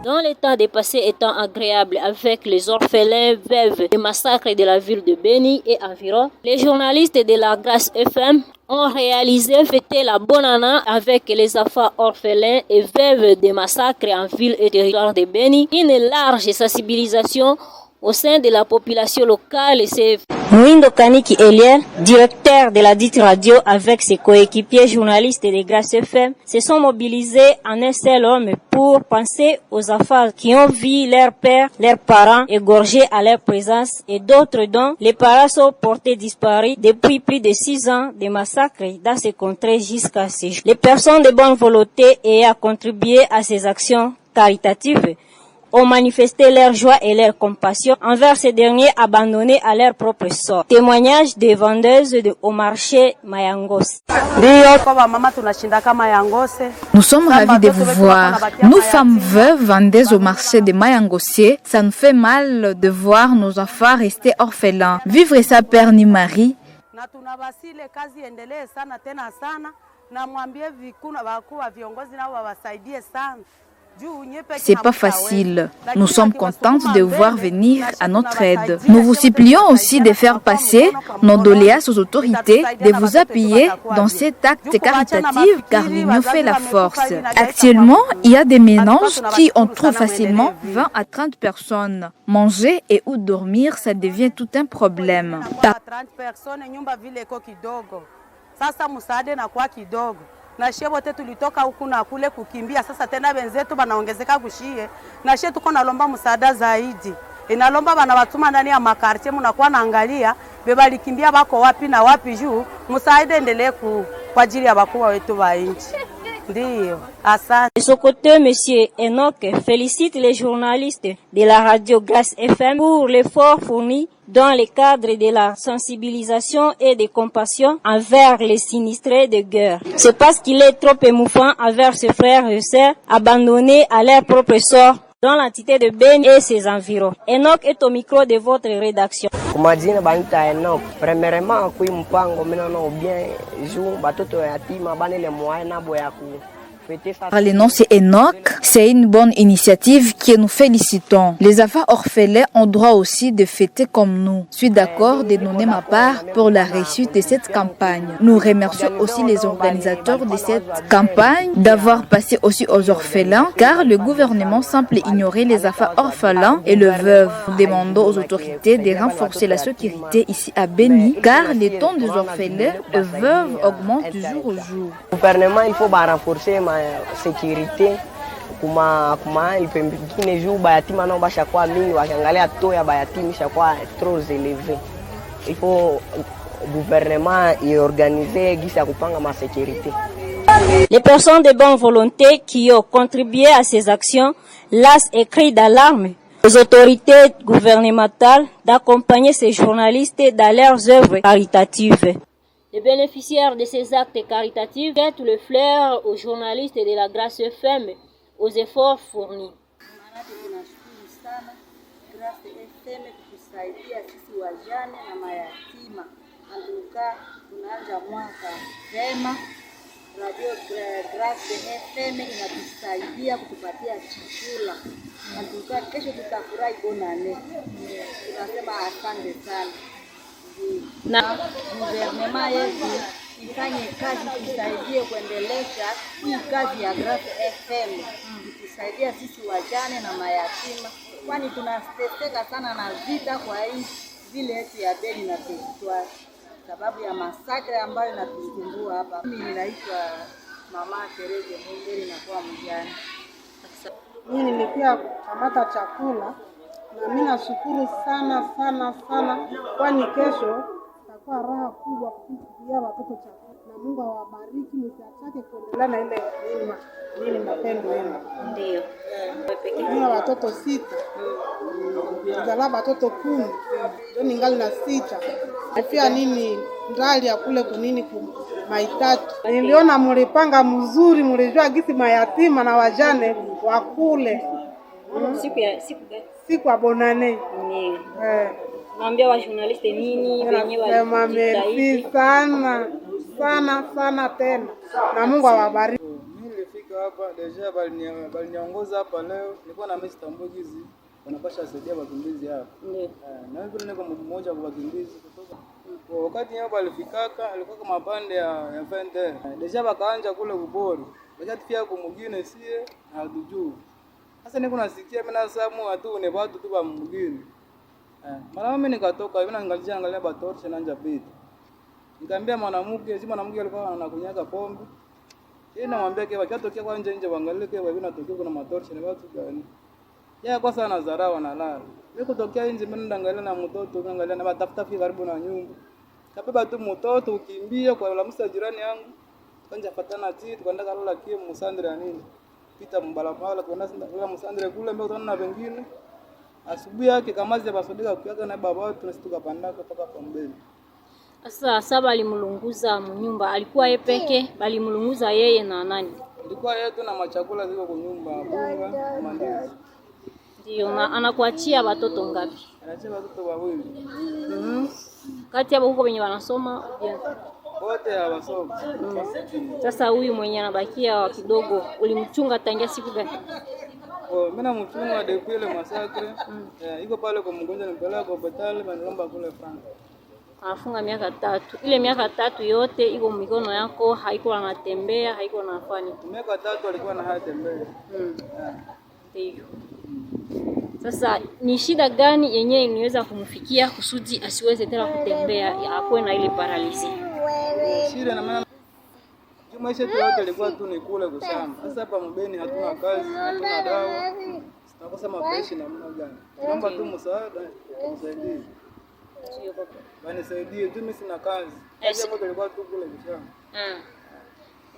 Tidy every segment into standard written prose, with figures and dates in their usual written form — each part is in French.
Dans les temps dépassés étant agréables avec les orphelins, veuves des massacres de la ville de Beni et environ, les journalistes de la Grâce FM ont réalisé fêter la bonne année avec les enfants orphelins et veuves des massacres en ville et territoire de Beni. Une large sensibilisation au sein de la population locale et c'est Mwindo Kaniki Eliel, directeur de la dite radio avec ses coéquipiers journalistes de Grâce FM, se sont mobilisés en un seul homme pour penser aux enfants qui ont vu leur père, leurs parents égorgés à leur présence et d'autres dont les parents sont portés disparus depuis plus de 6 ans de massacres dans ces contrées jusqu'à ce jour. Les personnes de bonne volonté ayant contribué à ces actions caritatives ont manifesté leur joie et leur compassion envers ces derniers abandonnés à leur propre sort. Témoignage des vendeuses au marché Mayangos. Nous sommes ravis de vous voir. Nous, femmes veuves vendeuses au marché de Mayangosier, ça nous fait mal de voir nos enfants rester orphelins. Vivre sa père ni mari. C'est pas facile. Nous sommes contentes de vous voir venir à notre aide. Nous vous supplions aussi de faire passer nos doléances aux autorités, de vous appuyer dans cet acte caritatif car l'union fait la force. Actuellement, il y a des ménages qui en trouvent facilement 20 à 30 personnes. Manger et où dormir, ça devient tout un problème. Na shie wote tulitoka huku na kule kukimbia, sasa tena wenzetu banaongezeka kushie na shie tuko nalomba msaada zaidi. Inalomba bana watuma ndani ya makartie, mnakuwa naangalia beba likimbia bako wapi na wapi juu msaada endelee kwa ajili ya bakubwa wetu wa nchi. Ndio, asante. De son côté, monsieur Enoch félicite les journalistes de la radio Grâce FM pour l'effort fourni dans le cadre de la sensibilisation et de compassion envers les sinistrés de guerre. C'est parce qu'il est trop émouvant envers ses frères et sœurs abandonnés à leur propre sort dans l'entité de Beni et ses environs. Enoch est au micro de votre rédaction. Kumajina banita Enoch. Premièrement, kui mpango mina no bien juu batoto yatima banele moana boyaku. Le nom c'est Enoch, c'est une bonne initiative que nous félicitons. Les enfants orphelins ont droit aussi de fêter comme nous. Je suis d'accord de donner ma part pour la réussite de cette campagne. Nous remercions aussi les organisateurs de cette campagne d'avoir passé aussi aux orphelins car le gouvernement semble ignorer les enfants orphelins et le veuve. Nous demandons aux autorités de renforcer la sécurité ici à Beni car les taux des orphelins et veuves augmentent du jour au jour. Le gouvernement il faut renforcer sécurité kuma ilipengine juu bayatima nao bashakuwa mingi wakiangalia to ya bayatima shakuwa trop élevé. Il faut gouvernement y organiser gisa kupanga ma sécurité. Les personnes de bonne volonté qui ont contribué à ces actions lancent un cri d'alarme aux autorités gouvernementales d'accompagner ces journalistes dans leurs œuvres caritatives. Les bénéficiaires de ces actes caritatifs jettent le flair aux journalistes de la Grâce FM aux efforts fournis. Radio Grâce FM inatusaidia kutupatia chakula. Antuka kesho tutafurahi bonane. Tunasema asante sana. Na gouvernement yetu ifanye kazi tusaidie kuendelesha hii kazi ya Grâce FM. Tusaidia sisi wajane na mayatima kwani tunateseka sana na vita kwa hii vile yetu ya Beni na territoire. Sababu ya masakre ambayo inatusumbua hapa. Mimi ninaitwa Mama Tereze Mbele na kwa mjane. Mimi nimekuja kukamata chakula na mimi nashukuru sana sana sana kwani kesho itakuwa raha kubwa kufikia watoto chakula. Na Mungu awabariki msiachake kuendelea na ile nini mapendo yenu. Ndio. Nina watoto 6. Nizala watoto 10. Ndio ningali na 6. Afia nini ndali ya kule kunini mahitaji. Niliona mlipanga mzuri, mlijua gisi mayatima na wajane wakule. Siku ya bonane. Naambia wa journalist nini wenyewe wajitahidi sana sana sana tena. Na Mungu awabariki. Nilifika hapa deja baliniongoza hapa leo, nilikuwa na mimi Tambogi hizi wanapasha saidia wakimbizi hapa. Ndio. Na mimi niko mmoja wa wakimbizi kutoka wakati yao walifikaka, alikuwa kama pande ya Vende. Deja bakaanja kule Kubori. Deja tifia kumugine sie hatujui. Sasa niko nasikia mimi na Samu atu ni watu tu ba mugine. Mara mimi nikatoka, mimi naangalia batorsha na nje pita. Nikamwambia mwanamke, si mwanamke alikuwa anakunyaka pombe. Yeye namwambia kwa kiatokea kwa nje waangalie kwa hivi natokea kuna matorsha na watu gani. Yeye kwa sana zarau analala. Mimi kutokea nje mimi ndaangalia na mtoto, naangalia na batafuta fika karibu na nyumba. Kabeba tu mtoto ukimbia kwa la msa jirani yangu. Tukanja patana tii, tukaenda kalala kie Musandre nini. Pita mbalabala tukaenda kula Musandre kule mbele tuna na wengine. Asubuhi yake kamazi ya basodika kuyaga na baba wao tunasituka pandaka mpaka pambeni. Sasa balimlunguza mnyumba, alikuwa yeye peke, balimlunguza yeye na nani? Ilikuwa yeye tu na machakula ziko kwa nyumba, bunga, mandizi. Ndio, na anakuachia watoto ngapi? Anachia watoto wawili. Kati yao huko wenye wanasoma wote hawasoma. Sasa huyu mwenye anabakia kidogo ulimchunga tangia siku gani? Mimi namchunga depuis ile masakre. Iko pale kwa mgonjwa nipeleka kwa hospitali banilomba kule Frank. Anafunga miaka 3. Ile miaka 3 yote iko mikono yako, haiko anatembea, haiko anafanya. Miaka 3 alikuwa na hatembea. Ndio. Sasa ni shida gani yenyewe inaweza kumfikia kusudi asiweze tena kutembea, akuwe na ile paralisi? Shida na maana maisha yetu yote ilikuwa tu ni kule kusama. Sasa hapa mbeni hatuna kazi, hatuna dawa. Tunakosa mapishi na mna gani. Naomba tu msaada, tusaidie. Sio baba. Wanisaidie tu, mimi sina kazi. Kazi yangu ilikuwa tu kule kusama.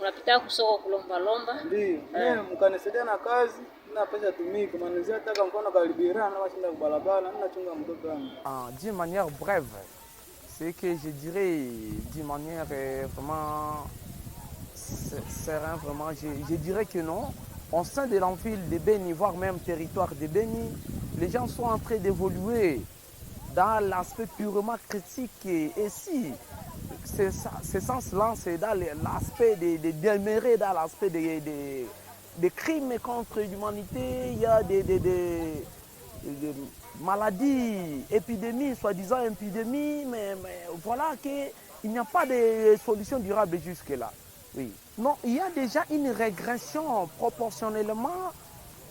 Unapita kusoko kulomba lomba? Ndio. Mimi mkanisaidia na kazi, na pesa tumiki, manizia hata mkono kalibira na washinda kubalabala, na chunga mtoto wangu. D'une manière brève, c'est que je dirais d'une manière vraiment serein, vraiment, je dirais que non. Au sein de l'enville de Beni, voire même territoire de Beni, les gens sont en train d'évoluer dans l'aspect purement critique. Et si ce sens-là, c'est dans l'aspect de demeurer dans l'aspect des crimes contre l'humanité, il y a des maladies, épidémies, soi-disant épidémies, mais voilà qu'il n'y a pas de solution durable jusque-là. Oui. Non, il y a déjà une régression proportionnellement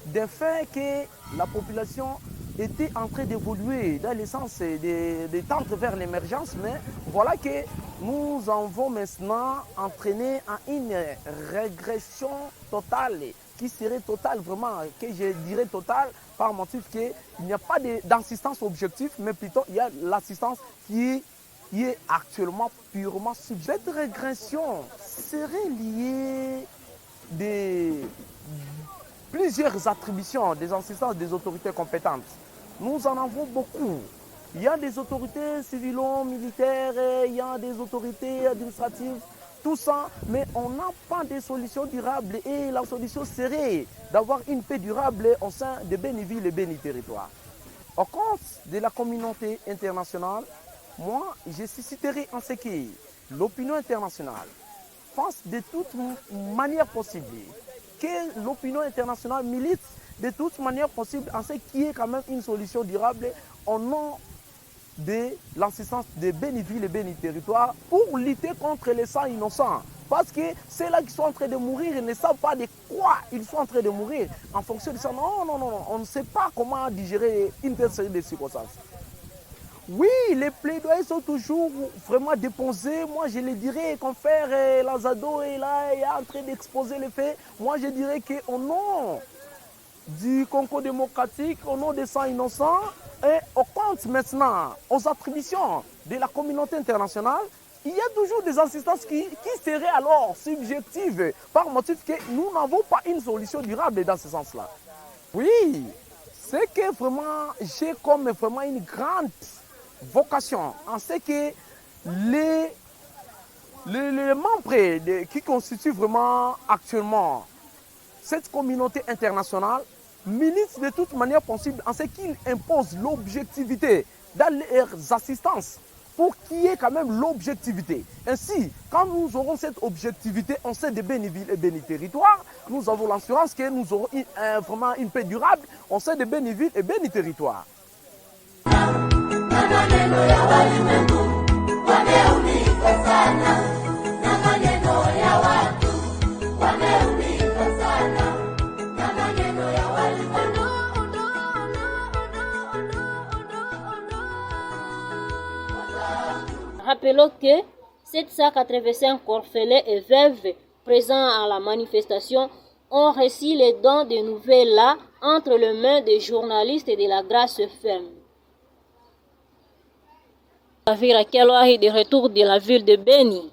des faits que la population était en train d'évoluer dans le sens de tendre vers l'émergence, mais voilà que nous avons maintenant entraîné à une régression totale, qui serait totale vraiment, que je dirais totale, par motif qu'il n'y a pas d'assistance objective, mais plutôt il y a l'assistance qui est actuellement purement subjective. Cette régression serait liée de plusieurs attributions des assistances des autorités compétentes. Nous en avons beaucoup. Il y a des autorités civilo-militaires, il y a des autorités administratives, tout ça, mais on n'a pas de solution durable et la solution serait d'avoir une paix durable au sein de Béniville et Béni Territoire. Au compte de la communauté internationale, moi, je susciterai en ce qui l'opinion internationale fasse de toute manière possible, que l'opinion internationale milite de toute manière possible en ce qui est quand même une solution durable au nom de l'assistance de Béniville et Béni Territoire pour lutter contre les sangs innocents. Parce que ceux-là qui sont en train de mourir, ils ne savent pas de quoi ils sont en train de mourir en fonction de ça. Non, on ne sait pas comment digérer une telle série de circonstances. Oui, les plaidoyers sont toujours vraiment déposés. Moi, je le dirais, confrère Lazado est là, il est en train d'exposer les faits. Moi, je dirais qu'au nom du concours démocratique, au nom des sangs innocents, et au compte maintenant aux attributions de la communauté internationale, il y a toujours des assistances qui seraient alors subjectives par motif que nous n'avons pas une solution durable dans ce sens-là. Oui, c'est que vraiment, j'ai comme vraiment une grande vocation en ce que les membres qui constituent vraiment actuellement cette communauté internationale militent de toute manière possible en ce qu'ils imposent l'objectivité dans leurs assistances pour qu'il y ait quand même l'objectivité. Ainsi, quand nous aurons cette objectivité, on sait de Béni Ville et Béni Territoire, nous avons l'assurance que nous aurons vraiment une paix durable, on sait de Béni Ville et Béni Territoire. Rappelons que 785 orphelins et veuves présents à la manifestation ont reçu les dons de nouvelles entre les mains des journalistes et de la Grâce FM. Avira Keloahi de retour de la ville de Béni.